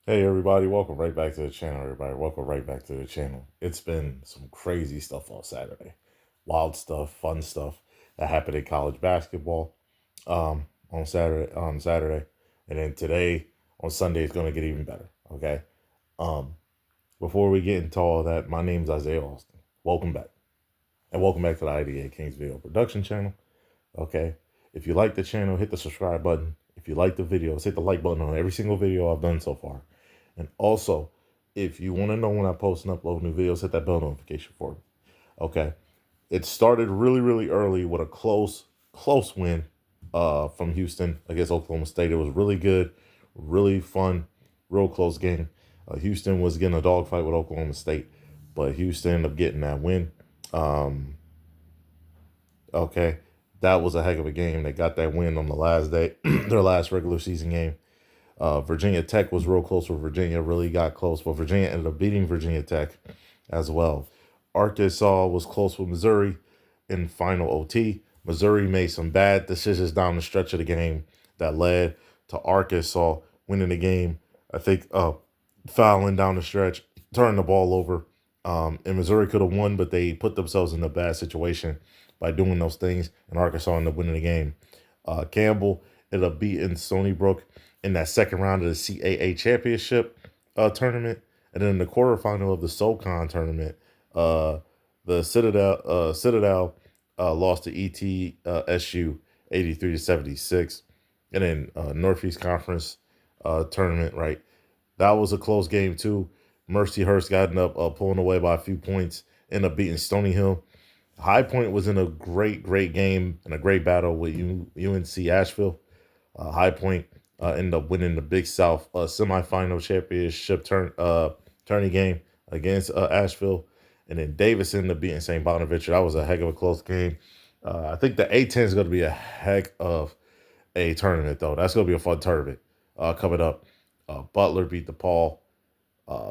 Hey everybody, welcome right back to the channel. Everybody, welcome right back to the channel. It's been some crazy stuff on Saturday, wild stuff, fun stuff that happened in college basketball on Saturday, and then today on Sunday it's gonna get even better. Okay. Um, Before we get into all that, my name's Isaiah Austin. Welcome back, and welcome back to the IDA Kings Video Production channel. Okay. If you like the channel, hit the subscribe button. If you like the videos, hit the like button on every single video I've done so far. And also, if you want to know when I post and upload new videos, hit that bell notification for me. Okay. It started really, really early with a close win from Houston against Oklahoma State. It was really good, really fun, real close game. Houston was getting a dogfight with Oklahoma State, but Houston ended up getting that win. Um, okay. That was a heck of a game. They got that win on the last day, their last regular season game. Virginia Tech was real close with Virginia, really got close, but Virginia ended up beating Virginia Tech as well. Arkansas was close with Missouri in final OT. Missouri made some bad decisions down the stretch of the game that led to Arkansas winning the game. I think fouling down the stretch, turning the ball over. And Missouri could have won, but they put themselves in a bad situation by doing those things, and Arkansas ended up winning the game. Campbell ended up beating Stony Brook in that second round of the CAA championship tournament, and then in the quarterfinal of the SoCon tournament, uh, the Citadel lost to ETSU 83-76, and then Northeast Conference tournament. Right, that was a close game too. Mercyhurst got up pulling away by a few points, ended up beating Stony Hill. High Point was in a great game and a great battle with UNC Asheville. High Point ended up winning the Big South semifinal championship tourney game against Asheville. And then Davis ended up beating St. Bonaventure. That was a heck of a close game. I think the A10 is going to be a heck of a tournament, though. That's going to be a fun tournament coming up. Butler beat DePaul.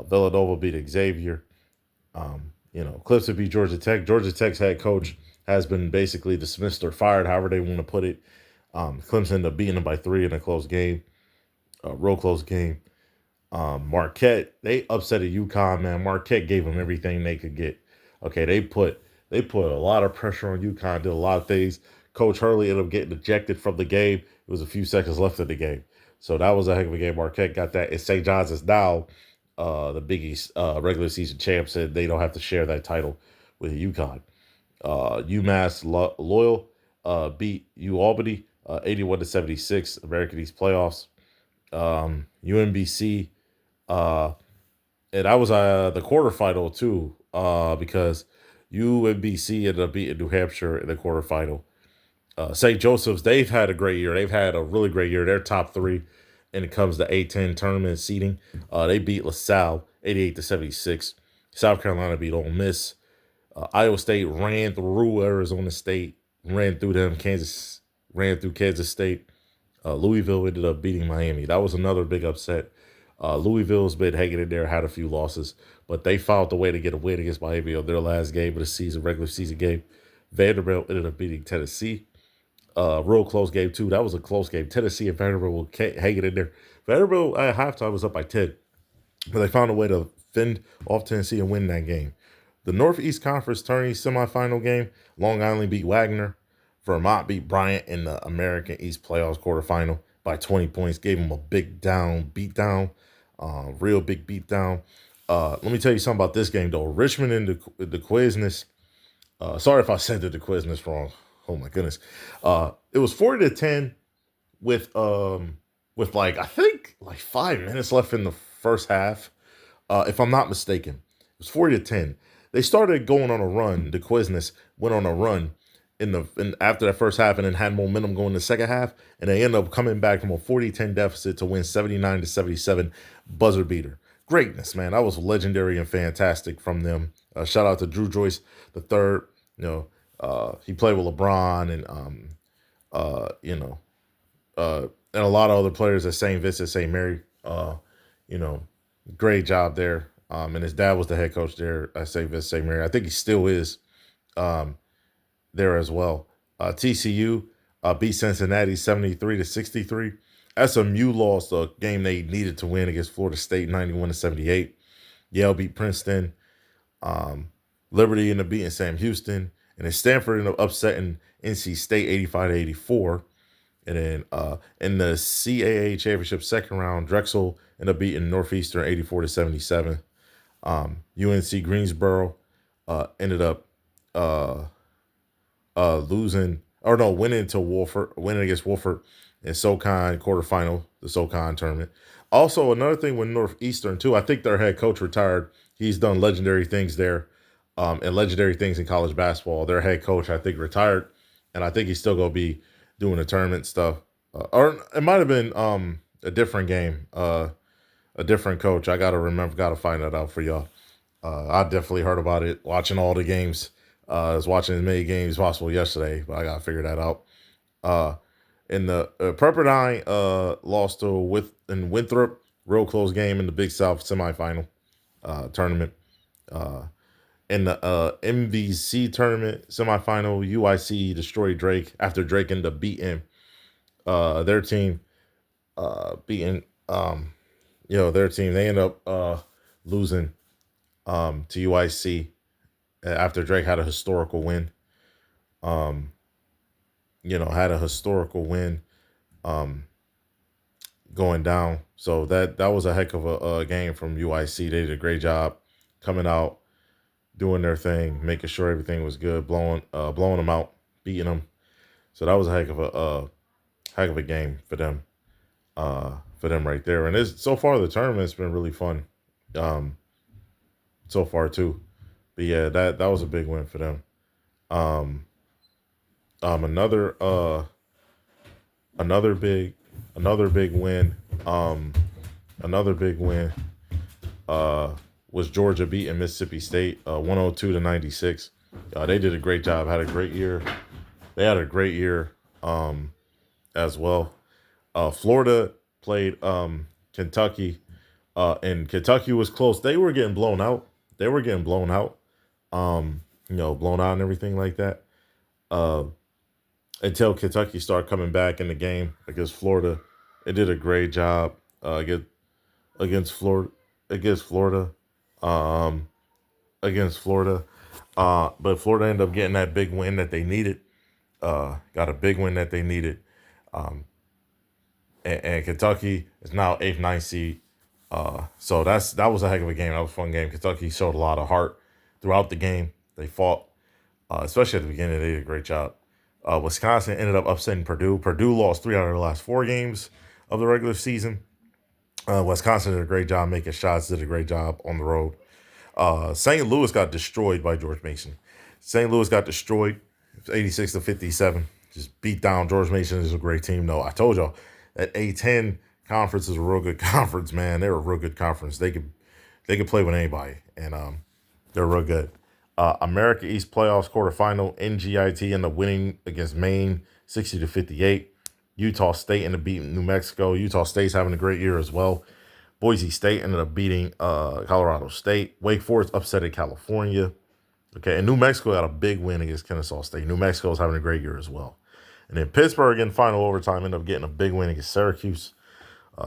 Villanova beat Xavier. Clemson beat Georgia Tech. Georgia Tech's head coach has been basically dismissed or fired, however they want to put it. Clemson ended up beating them by 3 in a close game, a real close game. Marquette, they upset at UConn, man. Marquette gave them everything they could get. Okay, they put a lot of pressure on UConn, did a lot of things. Coach Hurley ended up getting ejected from the game. It was a few seconds left in the game. So that was a heck of a game. Marquette got that. And St. John's is now the Big East regular season champs, and they don't have to share that title with UConn. Loyal beat U Albany 81-76, American East playoffs. UMBC, and that was the quarterfinal too, because UMBC ended up beating New Hampshire in the quarterfinal. St. Joseph's, they've had a great year. They've had a really great year. They're top three when it comes to A10 tournament seeding. They beat LaSalle 88-76. South Carolina beat Ole Miss. Iowa State ran through Arizona State, ran through them. Kansas ran through Kansas State. Louisville ended up beating Miami. That was another big upset. Louisville's been hanging in there, had a few losses, but they found the way to get a win against Miami on their last game of the season, regular season game. Vanderbilt ended up beating Tennessee. Real close game, too. That was a close game. Tennessee and Vanderbilt were hanging in there. Vanderbilt at halftime was up by 10, but they found a way to fend off Tennessee and win that game. The Northeast Conference tourney semifinal game, Long Island beat Wagner. Vermont beat Bryant in the American East playoffs quarterfinal by 20 points. Gave them a big beatdown, real big beatdown. Let me tell you something about this game, though. Richmond and the Quiznos. Sorry if I said the Quiznos wrong. Oh my goodness. It was 40-10 with like I think like 5 minutes left in the first half. If I'm not mistaken, it was 40-10. They started going on a run. The Quiznos went on a run after that first half, and then had momentum going in the second half, and they ended up coming back from a 40-10 deficit to win 79-77 buzzer beater. Greatness, man. That was legendary and fantastic from them. Shout out to Drew Joyce the third. He played with LeBron and a lot of other players at St. Vincent, St. Mary. You know, great job there. And his dad was the head coach there at St. Vincent, St. Mary. I think he still is. There as well. TCU beat Cincinnati 73-63. SMU lost a game they needed to win against Florida State, 91-78. Yale beat Princeton. Um, Liberty ended up beating Sam Houston, and then Stanford ended up upsetting NC State 85-84. And then in the CAA championship second round, Drexel ended up beating Northeastern 84-77. UNC Greensboro ended up uh, losing or no winning to Wolford, winning against Wolford in SoCon quarterfinal, the SoCon tournament. Also, another thing with Northeastern too, I think their head coach retired. He's done legendary things there, and legendary things in college basketball. Their head coach, I think, retired, and I think he's still gonna be doing the tournament stuff. Or it might have been a different game, a different coach. I gotta find that out for y'all. I definitely heard about it, watching all the games. I was watching as many games as possible yesterday, but I gotta figure that out. Uh, in the Pepperdine lost to Winthrop, real close game in the Big South semifinal tournament. Uh, in the MVC tournament semifinal, UIC destroyed Drake after Drake ended up beating their team, beating their team. They ended up losing to UIC after Drake had a historical win. Um, had a historical win um, going down. So that was a heck of a game from UIC. They did a great job coming out, doing their thing, making sure everything was good, blowing them out, beating them. So that was a heck of a game for them right there. And so far the tournament's been really fun, um, so far too. But yeah, that was a big win for them. Um, um, another uh, another big another big win. Um, another big win uh, was Georgia beating Mississippi State 102-96. They did a great job. Had a great year. They had a great year as well. Florida played Kentucky, and Kentucky was close. They were getting blown out. They were getting blown out. Blown out and everything like that. Uh, until Kentucky started coming back in the game against Florida. It did a great job against Florida against Florida. Um, against Florida. But Florida ended up getting that big win that they needed. Got a big win that they needed. Um, and Kentucky is now 8th, 9th seed. So that was a heck of a game. That was a fun game. Kentucky showed a lot of heart throughout the game. They fought, especially at the beginning. They did a great job. Wisconsin ended up upsetting Purdue. Purdue lost 3 out of the last 4 games of the regular season. Wisconsin did a great job making shots, did a great job on the road. St. Louis got destroyed by George Mason. St. Louis got destroyed 86-57. Just beat down. George Mason is a great team. No, I told y'all that A10 conference is a real good conference, man. They're a real good conference. They could play with anybody, and they're real good. America East playoffs quarterfinal. NGIT ended up winning against Maine 60-58. Utah State ended up beating New Mexico. Utah State's having a great year as well. Boise State ended up beating Colorado State. Wake Forest upset California. Okay, and New Mexico got a big win against Kennesaw State. New Mexico's having a great year as well. And then Pittsburgh in final overtime ended up getting a big win against Syracuse.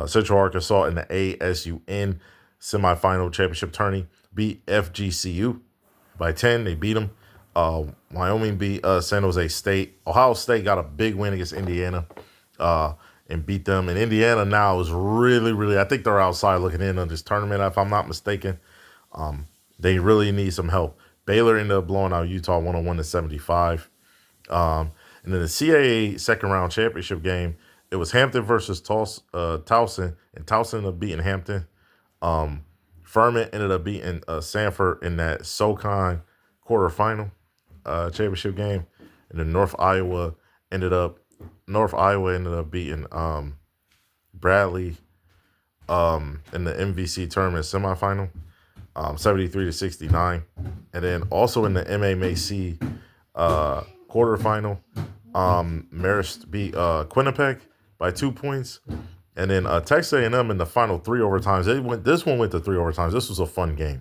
Central Arkansas in the ASUN semifinal championship tourney beat FGCU by 10. They beat them. Wyoming beat San Jose State. Ohio State got a big win against Indiana and beat them. And Indiana now is really, really, I think they're outside looking in on this tournament, if I'm not mistaken. They really need some help. Baylor ended up blowing out Utah 101-75. And then the CAA second round championship game, it was Hampton versus Towson, and Towson ended up beating Hampton. Furman ended up beating Sanford in that SoCon quarterfinal championship game, and then North Iowa ended up beating Bradley in the MVC tournament semifinal, 73-69, and then also in the MMAC quarterfinal, Marist beat Quinnipiac by 2 points. And then Texas A&M in the final 3 overtimes. This one went to 3 overtimes. This was a fun game,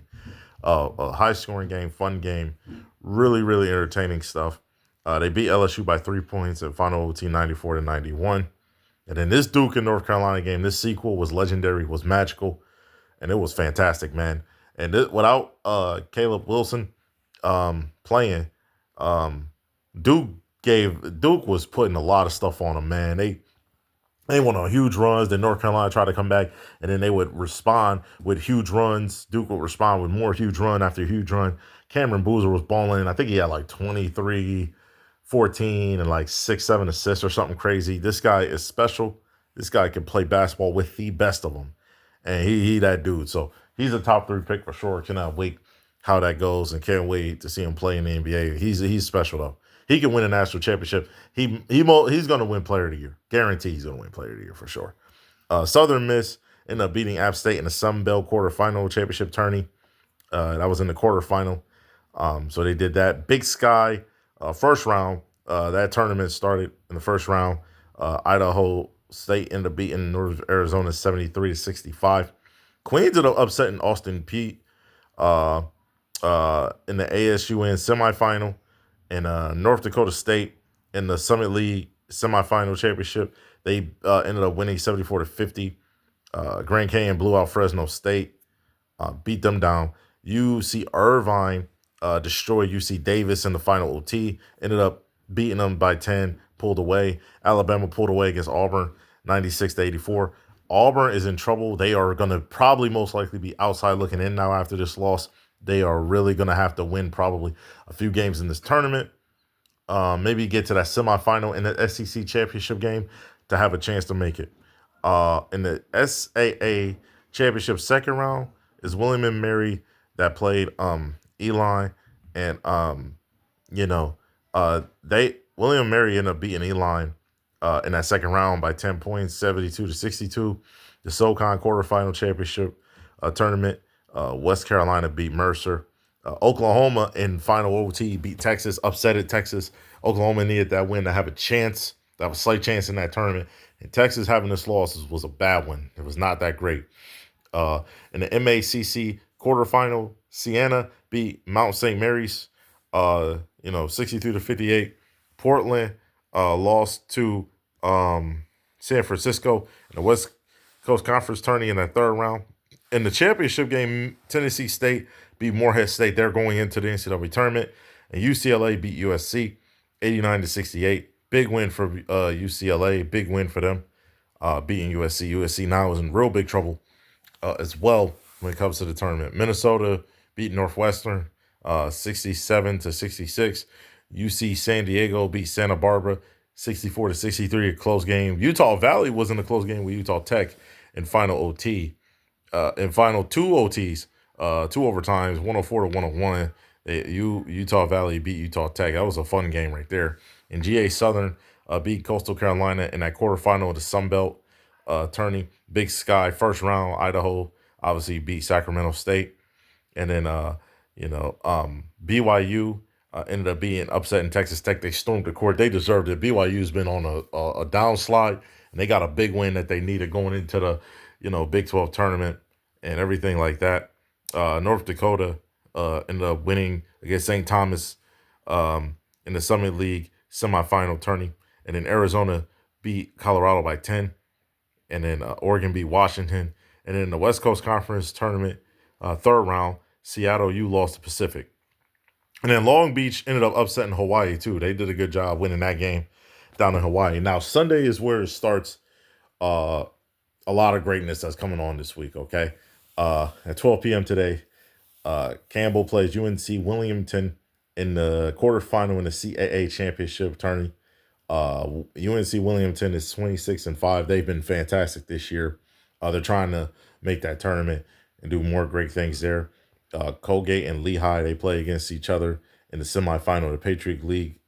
a high-scoring game, fun game, really, really entertaining stuff. They beat LSU by 3 points in final OT 94-91. And then this Duke and North Carolina game, this sequel was legendary, was magical, and it was fantastic, man. And without Caleb Wilson playing, um, Duke was putting a lot of stuff on them, man. They went on huge runs. Then North Carolina tried to come back, and then they would respond with huge runs. Duke would respond with more huge run after huge run. Cameron Boozer was balling. I think he had like 23, 14, and like 6, 7 assists or something crazy. This guy is special. This guy can play basketball with the best of them. And he that dude. So he's a top 3 pick for sure. Cannot wait how that goes and can't wait to see him play in the NBA. He's special though. He can win a national championship. He's going to win Player of the Year. Guarantee he's going to win Player of the Year for sure. Southern Miss ended up beating App State in the Sun Belt quarterfinal championship tourney. That was in the quarterfinal. So they did that. Big Sky, first round. That tournament started in the first round. Idaho State ended up beating Northern Arizona 73-65. Queens ended up upsetting Austin Peay in the ASUN semifinal, and North Dakota State in the Summit League semifinal championship. They ended up winning 74-50. Grand Canyon blew out Fresno State, beat them down. UC Irvine destroyed UC Davis in the final OT, ended up beating them by 10, pulled away. Alabama pulled away against Auburn, 96-84. Auburn is in trouble. They are going to probably most likely be outside looking in now after this loss. They are really going to have to win probably a few games in this tournament. Maybe get to that semifinal in the SEC championship game to have a chance to make it. In the SAA championship second round is William and Mary that played Eli, and they William and Mary ended up beating Eli in that second round by 10 points, 72-62. The SoCon quarterfinal championship tournament, West Carolina beat Mercer. Oklahoma in final OT beat Texas, upsetted Texas. Oklahoma needed that win to have a chance, to have a slight chance in that tournament. And Texas having this loss was a bad one. It was not that great. In the MACC quarterfinal, Siena beat Mount St. Mary's, 63-58. Portland lost to San Francisco in the West Coast Conference tourney in that third round. In the championship game, Tennessee State beat Morehead State. They're going into the NCAA tournament. And UCLA beat USC 89-68. Big win for UCLA. Big win for them, beating USC. USC now is in real big trouble as well when it comes to the tournament. Minnesota beat Northwestern 67-66. UC San Diego beat Santa Barbara 64-63, a close game. Utah Valley was in a close game with Utah Tech in final OT. In final two OTs, 2 overtimes, 104-101. Utah Valley beat Utah Tech. That was a fun game right there. And GA Southern beat Coastal Carolina in that quarterfinal of the Sun Belt tourney. Big Sky, first round, Idaho obviously beat Sacramento State. And then, BYU ended up being upset in Texas Tech. They stormed the court. They deserved it. BYU's been on a downslide, and they got a big win that they needed going into the, Big 12 tournament and everything like that. North Dakota ended up winning against St. Thomas in the Summit League semifinal tourney. And then Arizona beat Colorado by 10. And then Oregon beat Washington. And then in the West Coast Conference tournament, third round, Seattle U lost to Pacific. And then Long Beach ended up upsetting Hawaii, too. They did a good job winning that game down in Hawaii. Now, Sunday is where it starts a lot of greatness that's coming on this week, okay? At 12 p.m. today, Campbell plays UNC Wilmington in the quarterfinal in the CAA championship tourney. UNC Wilmington is 26-5. They've been fantastic this year. They're trying to make that tournament and do more great things there. Colgate and Lehigh, they play against each other in the semifinal of the Patriot League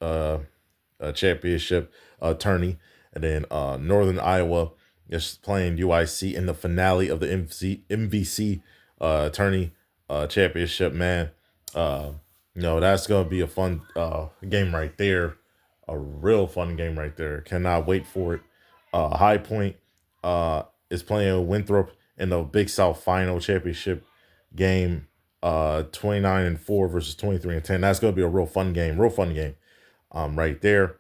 championship tourney. And then Northern Iowa is playing UIC in the finale of the MVC tourney championship, man. That's going to be a fun game right there. A real fun game right there. Cannot wait for it. High Point is playing Winthrop in the Big South Final Championship game, 29-4 versus 23-10. That's going to be a real fun game right there.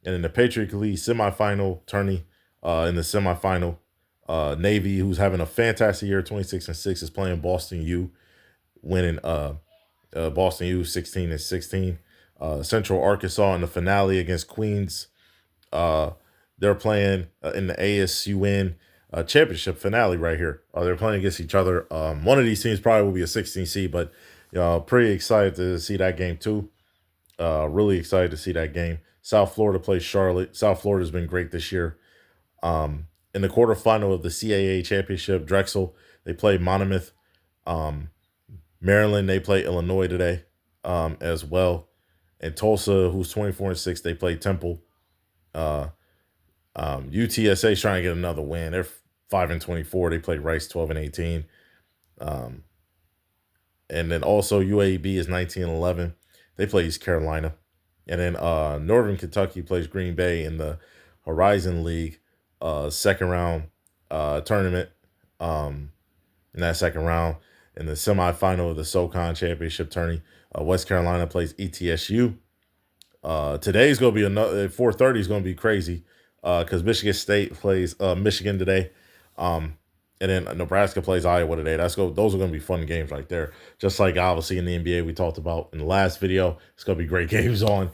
And in the Patriot League semifinal tourney, in the semifinal. Navy, who's having a fantastic year, 26-6, is playing Boston U, winning Boston U 16-16. Central Arkansas in the finale against Queens. Uh, they're playing in the ASUN championship finale right here. They're playing against each other. One of these teams probably will be a 16 seed, but pretty excited to see that game too. Really excited to see that game. South Florida plays Charlotte. South Florida's been great this year. In the quarterfinal of the CAA championship, Drexel, they play Monmouth. Um, Maryland, they play Illinois today as well. And Tulsa, who's 24-6, they play Temple. Uh, UTSA trying to get another win. They're 5-24. They play Rice 12-18. Um, and then also UAB is 19-11. They play East Carolina. And then Northern Kentucky plays Green Bay in the Horizon League second round tournament. In that second round, in the semifinal of the SoCon Championship tourney, West Carolina plays ETSU. Today's gonna be another 4:30 is gonna be crazy because Michigan State plays Michigan today, and then Nebraska plays Iowa today. Those are gonna be fun games right there. Just like obviously in the NBA we talked about in the last video, it's gonna be great games on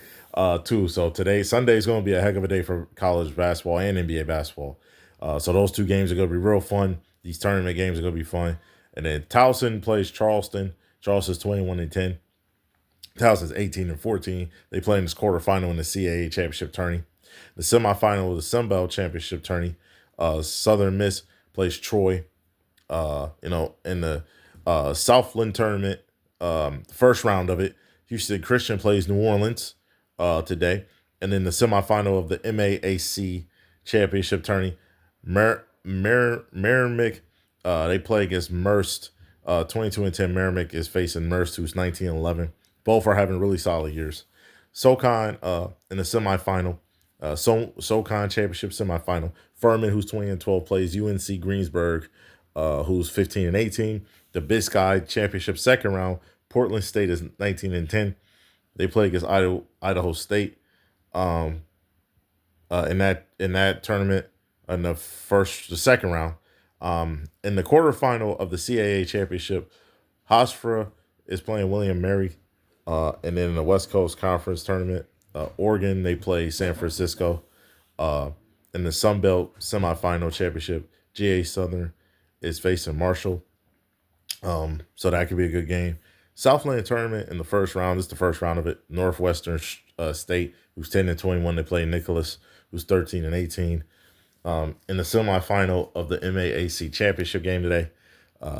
too. So Sunday is gonna be a heck of a day for college basketball and NBA basketball. So those two games are gonna be real fun. These tournament games are gonna be fun. And then Towson plays Charleston. Charleston's 21-10. Towson's 18-14. They play in this quarterfinal in the CAA championship tourney. The semifinal of the Sun Belt championship tourney. Southern Miss plays Troy. In the Southland tournament, first round of it, Houston Christian plays New Orleans today. And then the semifinal of the MAAC championship tourney, Merrimack, they play against Merced. 22-10. Merrimack is facing Merced, who's 19-11. Both are having really solid years. SoCon in the semifinal, SoCon championship semifinal. Furman, who's 20-12, plays UNC Greensburg, who's 15-18. The Big Sky championship second round, Portland State is 19-10. They play against Idaho State. In that tournament in the second round. In the quarterfinal of the CAA championship, Hofstra is playing William Mary. And then in the West Coast Conference tournament, Oregon, they play San Francisco. In the Sun Belt semifinal championship, GA Southern is facing Marshall. So that could be a good game. Southland tournament in the first round. This is the first round of it. Northwestern State, who's 10-21, they play Nicholas, who's 13-18. In the semifinal of the MAAC championship game today,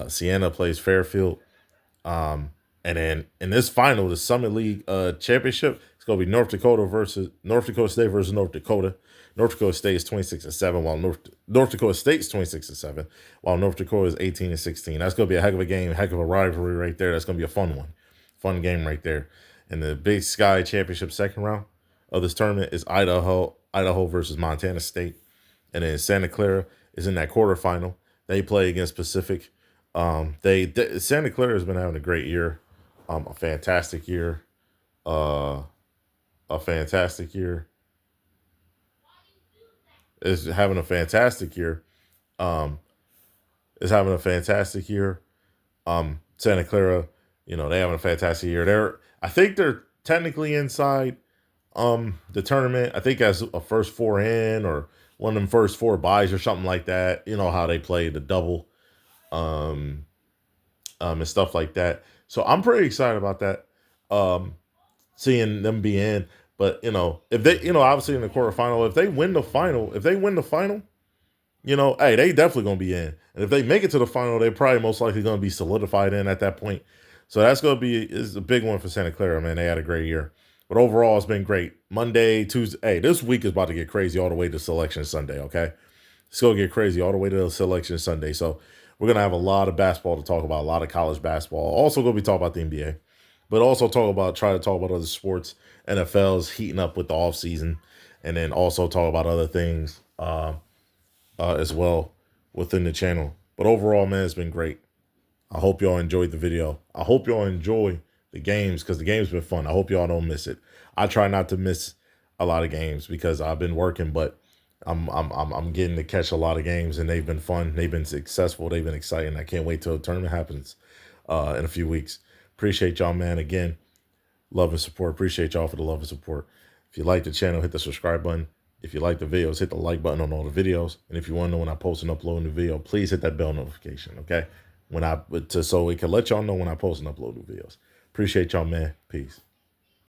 Siena plays Fairfield. And then in this final, the Summit League championship, it's going to be North Dakota State versus North Dakota. North Dakota State is 26-7, while North Dakota State's 26-7, while North Dakota is 18-16. That's going to be a heck of a game, heck of a rivalry right there. That's going to be a fun one, fun game right there. And the Big Sky Championship second round of this tournament is Idaho versus Montana State, and then Santa Clara is in that quarterfinal. They play against Pacific. Santa Clara has been having a great year, a fantastic year, Is having a fantastic year. Is having a fantastic year. Santa Clara, they having a fantastic year. I think they're technically inside the tournament. I think as a first four in or one of them first four buys or something like that. You know how they play the double and stuff like that. So I'm pretty excited about that. Seeing them be in. But if they, obviously in the quarterfinal, if they win the final, hey, they definitely gonna be in. And if they make it to the final, they're probably most likely gonna be solidified in at that point. So that's gonna is a big one for Santa Clara, man. They had a great year. But overall, it's been great. Monday, Tuesday. Hey, this week is about to get crazy all the way to Selection Sunday, okay? It's gonna get crazy all the way to Selection Sunday. So we're gonna have a lot of basketball to talk about, a lot of college basketball. Also gonna be talking about the NBA. But also try to talk about other sports. NFL's heating up with the offseason. And then also talk about other things as well within the channel. But overall, man, it's been great. I hope y'all enjoyed the video. I hope y'all enjoy the games because the game's been fun. I hope y'all don't miss it. I try not to miss a lot of games because I've been working, but I'm getting to catch a lot of games, and they've been fun. They've been successful. They've been exciting. I can't wait till the tournament happens in a few weeks. Appreciate y'all, man. Again, love and support. Appreciate y'all for the love and support. If you like the channel, hit the subscribe button. If you like the videos, hit the like button on all the videos. And if you want to know when I post and upload a new video, please hit that bell notification, okay? So it can let y'all know when I post and upload new videos. Appreciate y'all, man. Peace.